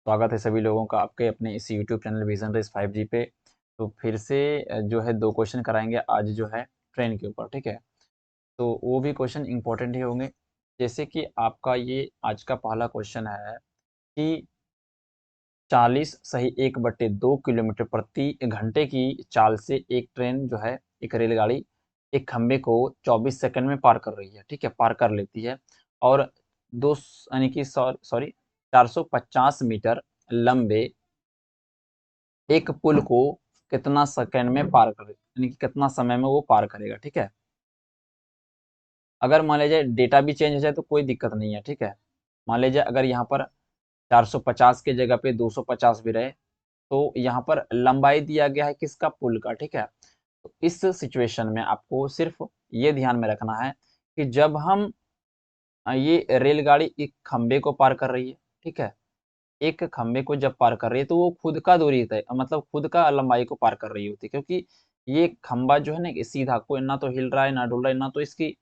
स्वागत है सभी लोगों का आपके अपने इस YouTube channel vision race 5G पे। तो फिर से जो है 2 क्वेश्चन कराएंगे आज जो है ट्रेन के ऊपर, ठीक है। तो वो भी क्वेश्चन इंपॉर्टेंट ही होंगे। जैसे कि आपका ये आज का पहला क्वेश्चन है कि 40 सही 1/2 किलोमीटर प्रति घंटे की चाल से एक ट्रेन जो है, एक रेलगाड़ी एक खंबे को 24 सेकंड में पार कर रही है, ठीक है, पार कर लेती है। और दो यानी कि सॉरी 450 मीटर लंबे एक पुल को कितना सेकंड में पार करे, यानी कि कितना समय में वो पार करेगा, ठीक है। अगर मान लीजिए डेटा भी चेंज हो जाए तो कोई दिक्कत नहीं है, ठीक है। मान लीजिए अगर यहाँ पर 450 के जगह पे 250 भी रहे, तो यहाँ पर लंबाई दिया गया है किसका, पुल का, ठीक है। तो इस सिचुएशन में आपको सिर्फ ये ध्यान में रखना है कि जब हम ये रेलगाड़ी एक खंबे को पार कर रही है, ठीक है, एक खंबे को जब पार कर रही है तो वो खुद का दूरी तय मतलब खुद का लंबाई को पार कर रही होती है, क्योंकि ये खंबा जो है ना कि सीधा कोई ना तो हिल रहा है ना डुल रहा है, ना तो इसकी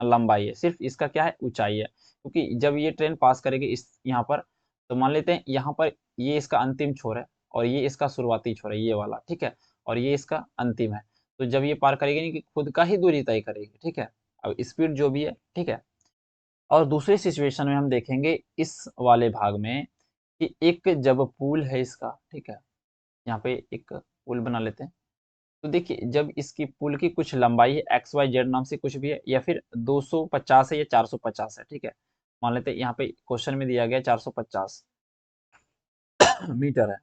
लंबाई है, सिर्फ इसका क्या है, ऊंचाई है। क्योंकि जब ये ट्रेन पास करेगी इस यहाँ पर, तो मान लेते हैं यहाँ पर ये इसका अंतिम छोर है और ये इसका शुरुआती छोर है, ये वाला, ठीक है, और ये इसका अंतिम है। तो जब ये पार करेगी नहीं कि खुद का ही दूरी तय करेगी, ठीक है। अब स्पीड जो भी है, ठीक है। और दूसरी सिचुएशन में हम देखेंगे इस वाले भाग में कि एक जब पुल है इसका, ठीक है, यहाँ पे एक पुल बना लेते हैं। तो देखिए जब इसकी पुल की कुछ लंबाई है XYZ नाम से कुछ भी है, या फिर 250 है या 450 है, ठीक है। मान लेते हैं यहाँ पे क्वेश्चन में दिया गया 450 मीटर है।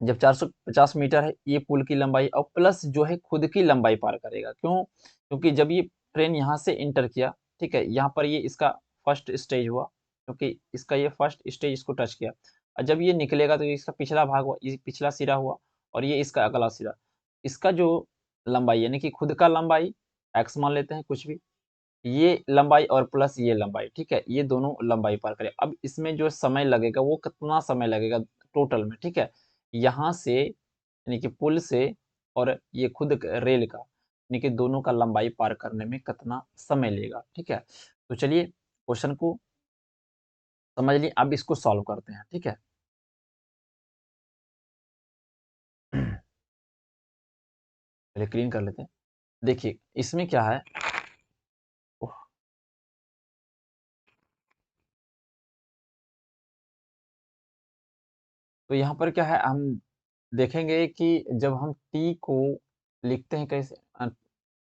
जब 450 मीटर है ये पुल की लंबाई, और प्लस जो है खुद की लंबाई पार करेगा, क्यों, क्योंकि जब ये ट्रेन यहाँ से इंटर किया, ठीक है, यहाँ पर ये इसका फर्स्ट स्टेज हुआ, क्योंकि इसका ये फर्स्ट स्टेज इसको टच किया। और जब ये निकलेगा तो ये इसका पिछला भाग हुआ, ये पिछला सिरा हुआ, और ये इसका अगला सिरा। इसका जो लंबाई यानी कि खुद का लंबाई एक्स मान लेते हैं कुछ भी, ये लंबाई और प्लस ये लंबाई, ठीक है, ये दोनों लंबाई पार करें। अब इसमें जो समय लगेगा वो कितना समय लगेगा टोटल में, ठीक है, यहाँ से यानी कि पुल से और ये खुद रेल का, यानी कि दोनों का लंबाई पार करने में कितना समय लेगा, ठीक है। तो चलिए क्वेश्चन को समझ लिए, अब इसको सॉल्व करते हैं, ठीक है। पहले क्लीन कर लेते हैं। देखिए इसमें क्या है, ओह, तो यहाँ पर क्या है, हम देखेंगे कि जब हम टी को लिखते हैं कैसे,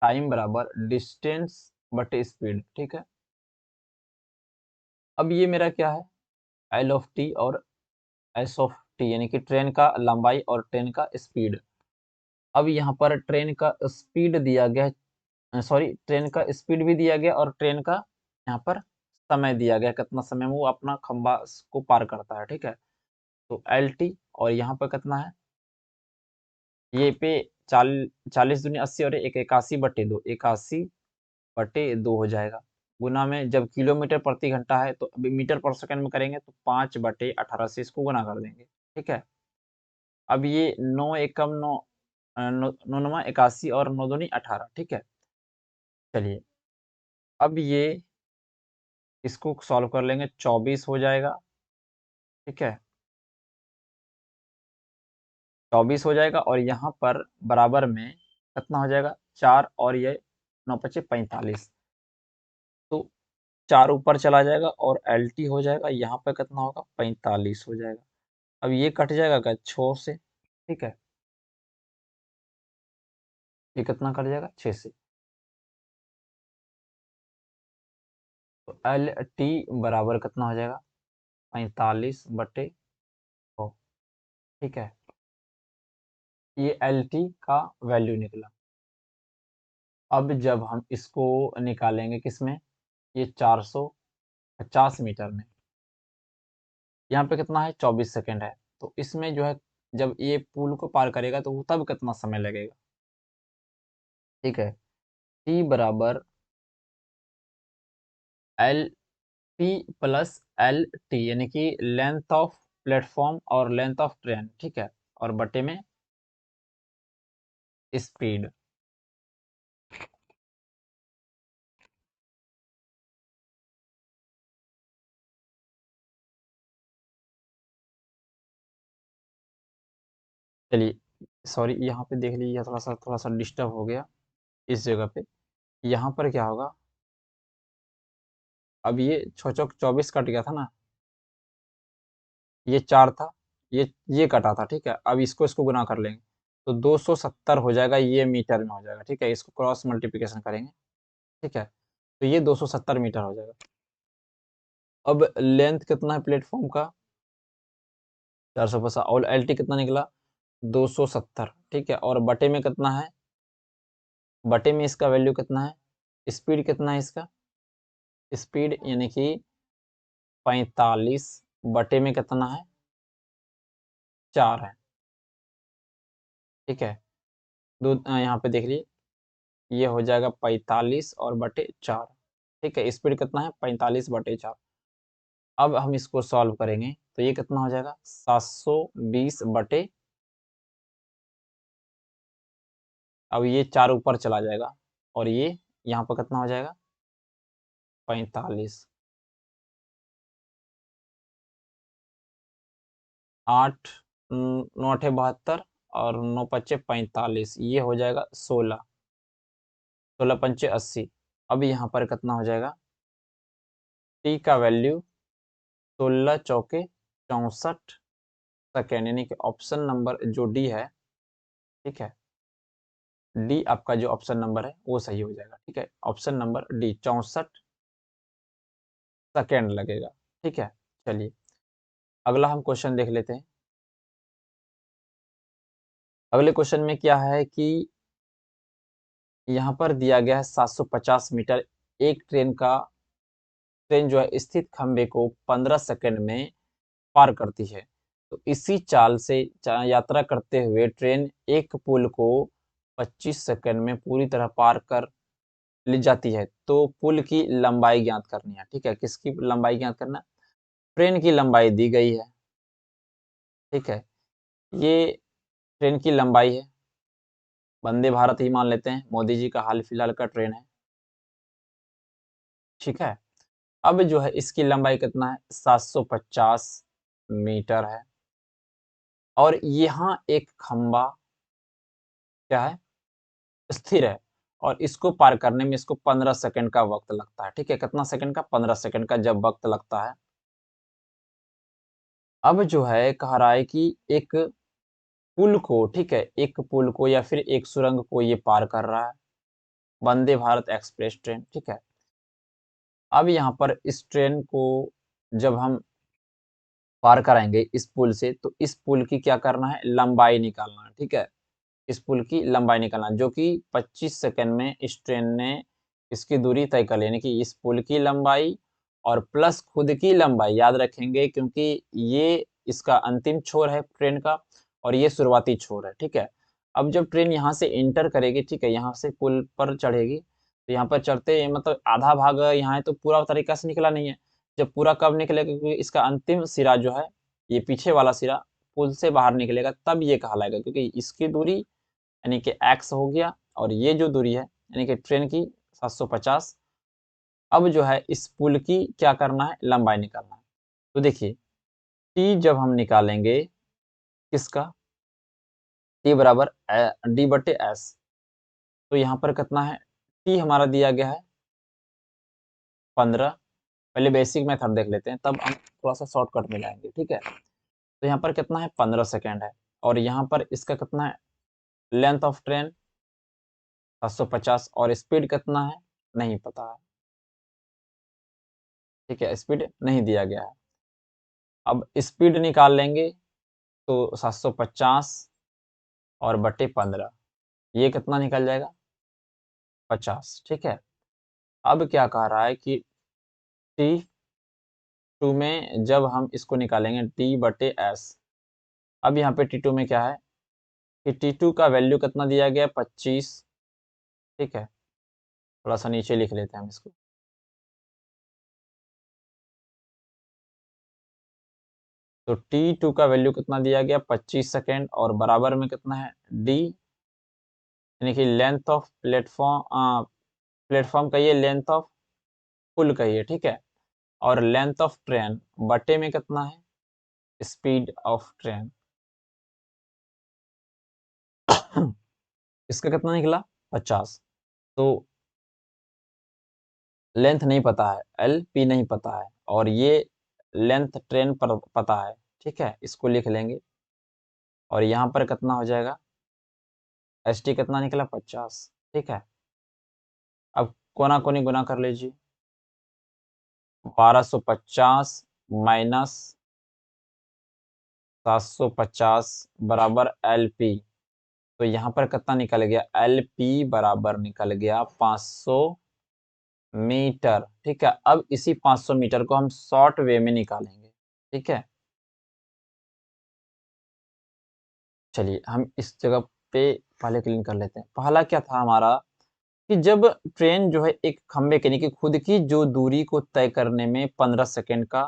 टाइम बराबर डिस्टेंस बटे स्पीड, ठीक है। अब ये मेरा क्या है, एल ऑफ टी और एस ऑफ टी, यानी कि ट्रेन का लंबाई और ट्रेन का स्पीड। अब यहाँ पर ट्रेन का स्पीड दिया गया, सॉरी ट्रेन का स्पीड भी दिया गया और ट्रेन का यहाँ पर समय दिया गया, कितना समय में वो अपना खंबा को पार करता है, ठीक है। तो एल टी, और यहाँ पर कितना है, ये पे 40 दूनी 80 और एक 81/2, 81/2 हो जाएगा। गुना में जब किलोमीटर प्रति घंटा है तो अभी मीटर पर सेकंड में करेंगे तो 5/18 से इसको गुना कर देंगे, ठीक है। अब ये 9 एकम 9, 9 81 और 9 दूनी 18, ठीक है। चलिए अब ये इसको सॉल्व कर लेंगे, 24 हो जाएगा, ठीक है, 24 हो जाएगा। और यहाँ पर बराबर में कितना हो जाएगा, 4 और ये 9×5 = 45, तो 4 ऊपर चला जाएगा और एल टी हो जाएगा, यहाँ पे कितना होगा, 45 हो जाएगा। अब ये कट जाएगा क्या, 6 से, ठीक है, ये कितना कट जाएगा, 6 से। तो एल टी बराबर कितना हो जाएगा, 45/100, ठीक है। ये एल टी का वैल्यू निकला। अब जब हम इसको निकालेंगे किसमें, ये 450 मीटर में, यहाँ पे कितना है, 24 सेकंड है। तो इसमें जो है जब ये पुल को पार करेगा तो तब कितना समय लगेगा, ठीक है। टी बराबर L P plus L T, यानी कि लेंथ ऑफ प्लेटफॉर्म और लेंथ ऑफ ट्रेन, ठीक है, और बटे में स्पीड। चलिए, सॉरी, यहाँ पे देख लीजिए, थोड़ा सा डिस्टर्ब हो गया इस जगह पे। यहाँ पर क्या होगा, अब ये 6 चौक 24 कट गया था ना, ये 4 था, ये कटा था, ठीक है। अब इसको इसको गुना कर लेंगे तो 270 हो जाएगा, ये मीटर में हो जाएगा, ठीक है। इसको क्रॉस मल्टीप्लिकेशन करेंगे, ठीक है, तो ये 270 मीटर हो जाएगा। अब लेंथ कितना है प्लेटफॉर्म का, 450, और एल टी कितना निकला, 270, ठीक है। और बटे में कितना है, बटे में इसका वैल्यू कितना है, स्पीड कितना है इसका, स्पीड यानी कि 45 बटे में कितना है, 4 है, ठीक है। दो यहाँ पे देख लीजिए, ये हो जाएगा 45 और बटे 4, ठीक है। स्पीड कितना है, 45 बटे 4। अब हम इसको सॉल्व करेंगे तो ये कितना हो जाएगा, 720 बटे, अब ये 4 ऊपर चला जाएगा और ये यहाँ पर कितना हो जाएगा, 45, 8 9 8 72 और 9 पच्चे 45, ये हो जाएगा 16, 16 पंचे 80। अब यहाँ पर कितना हो जाएगा, टी का वैल्यू 16 चौके 64 सेकेंड, यानी कि ऑप्शन नंबर जो डी है, ठीक है, डी आपका जो ऑप्शन नंबर है वो सही हो जाएगा, ठीक है। ऑप्शन नंबर डी 64 सेकेंड लगेगा, ठीक है। चलिए, अगला हम क्वेश्चन देख लेते हैं। अगले क्वेश्चन में क्या है कि यहाँ पर दिया गया है 750 मीटर, एक ट्रेन जो है स्थित खंबे को 15 सेकंड में पार करती है। तो इसी चाल से यात्रा करते हुए ट्रेन एक पुल को 25 सेकंड में पूरी तरह पार कर ले जाती है, तो पुल की लंबाई ज्ञात करनी है, ठीक है। किसकी लंबाई ज्ञात करना है, ट्रेन की लंबाई दी गई है, ठीक है। ये ट्रेन की लंबाई है, वंदे भारत ही मान लेते हैं, मोदी जी का हाल फिलहाल का ट्रेन है, ठीक है। अब जो है इसकी लंबाई कितना है, 750 मीटर है। और यहाँ एक खंबा क्या है, स्थिर है, और इसको पार करने में इसको 15 सेकंड का वक्त लगता है, ठीक है। कितना सेकंड का, 15 सेकंड का जब वक्त लगता है। अब जो है कह रहा है कि एक पुल को, ठीक है, एक पुल को या फिर एक सुरंग को ये पार कर रहा है, वंदे भारत एक्सप्रेस ट्रेन, ठीक है। अब यहाँ पर इस ट्रेन को जब हम पार कराएंगे इस पुल से, तो इस पुल की क्या करना है, लंबाई निकालना है, ठीक है। इस पुल की लंबाई निकालना, जो कि 25 सेकंड में इस ट्रेन ने इसकी दूरी तय कर ली, यानी कि इस पुल की लंबाई और प्लस खुद की लंबाई याद रखेंगे, क्योंकि ये इसका अंतिम छोर है ट्रेन का और ये शुरुआती छोर है, ठीक है। अब जब ट्रेन यहाँ से इंटर करेगी, ठीक है, यहाँ से पुल पर चढ़ेगी, तो यहाँ पर चढ़ते मतलब आधा भाग यहाँ है, तो पूरा तरीका से निकला नहीं है। जब पूरा कब निकलेगा, क्योंकि इसका अंतिम सिरा जो है, ये पीछे वाला सिरा पुल से बाहर निकलेगा, तब ये कहलाएगा, क्योंकि इसकी दूरी यानी कि x हो गया और ये जो दूरी है यानी कि ट्रेन की 750। अब जो है इस पुल की क्या करना है, लंबाई निकालना है। तो देखिए, t जब हम निकालेंगे किसका, t बराबर d बटे एस, तो यहाँ पर कितना है, t हमारा दिया गया है 15। पहले बेसिक मेथड देख लेते हैं, तब हम थोड़ा सा शॉर्टकट में जाएंगे, ठीक है। तो यहाँ पर कितना है, 15 सेकेंड है, और यहाँ पर इसका कितना है, लेंथ ऑफ ट्रेन 750, और स्पीड कितना है, नहीं पता है, ठीक है, स्पीड नहीं दिया गया है। अब स्पीड निकाल लेंगे तो 750 और बटे 15, ये कितना निकल जाएगा, 50, ठीक है। अब क्या कह रहा है कि टी टू में जब हम इसको निकालेंगे टी बटे एस, अब यहाँ पे टी टू में क्या है कि टी टू का वैल्यू कितना दिया गया, 25, ठीक है। थोड़ा सा नीचे लिख लेते हैं हम इसको, तो टी टू का वैल्यू कितना दिया गया, 25 सेकेंड, और बराबर में कितना है, डी यानी कि लेंथ ऑफ प्लेटफॉर्म, प्लेटफॉर्म कहिए, लेंथ ऑफ पुल कहिए, ठीक है, और लेंथ ऑफ ट्रेन बटे में कितना है, स्पीड ऑफ ट्रेन, इसका कितना निकला 50। तो लेंथ नहीं पता है, एल पी नहीं पता है, और ये लेंथ ट्रेन पर पता है, ठीक है, इसको लिख लेंगे। और यहाँ पर कितना हो जाएगा, एस टी कितना निकला 50, ठीक है। अब कोना कोनी गुना कर लीजिए, 1250 माइनस 750 बराबर एल पी। तो यहाँ पर कितना निकल गया, एल पी बराबर निकल गया 500 मीटर, ठीक है। अब इसी 500 मीटर को हम शॉर्ट वे में निकालेंगे, ठीक है। चलिए हम इस जगह पे पहले क्लीन कर लेते हैं। पहला क्या था हमारा कि जब ट्रेन जो है एक खंबे के यानी कि खुद की जो दूरी को तय करने में 15 सेकंड का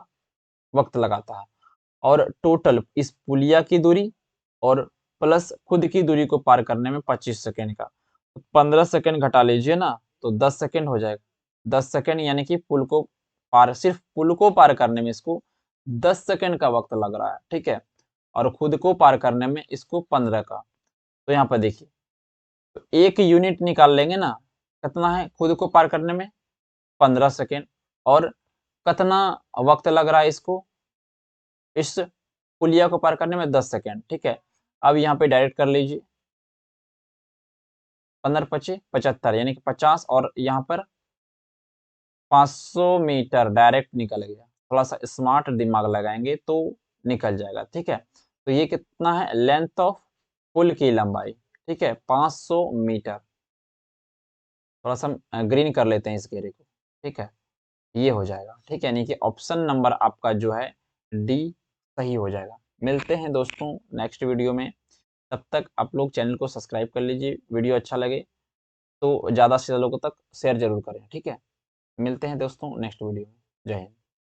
वक्त लगाता है, और टोटल इस पुलिया की दूरी और प्लस खुद की दूरी को पार करने में 25 सेकंड का, तो 15 सेकंड घटा लीजिए ना, तो 10 सेकंड हो जाएगा। 10 सेकंड यानी कि पुल को पार, सिर्फ पुल को पार करने में इसको 10 सेकंड का वक्त लग रहा है, ठीक है, और खुद को पार करने में इसको 15 का। तो यहाँ पर देखिए, तो एक यूनिट निकाल लेंगे ना, कितना है खुद को पार करने में 15 सेकंड, और कितना वक्त लग रहा है इसको इस पुलिया को पार करने में 10 सेकंड, ठीक है। अब यहाँ पे डायरेक्ट कर लीजिए, 15 पचे 75 यानी कि 50, और यहाँ पर 500 मीटर डायरेक्ट निकल गया। थोड़ा सा स्मार्ट दिमाग लगाएंगे तो निकल जाएगा, ठीक है। तो ये कितना है, लेंथ ऑफ पुल की लंबाई, ठीक है, 500 मीटर। थोड़ा सा ग्रीन कर लेते हैं इस घेरे को, ठीक है, ये हो जाएगा, ठीक है, यानी कि ऑप्शन नंबर आपका जो है डी सही हो जाएगा। मिलते हैं दोस्तों नेक्स्ट वीडियो में, तब तक आप लोग चैनल को सब्सक्राइब कर लीजिए, वीडियो अच्छा लगे तो ज़्यादा से ज़्यादा लोगों तक शेयर जरूर करें, ठीक है। मिलते हैं दोस्तों नेक्स्ट वीडियो में। जय हिंद।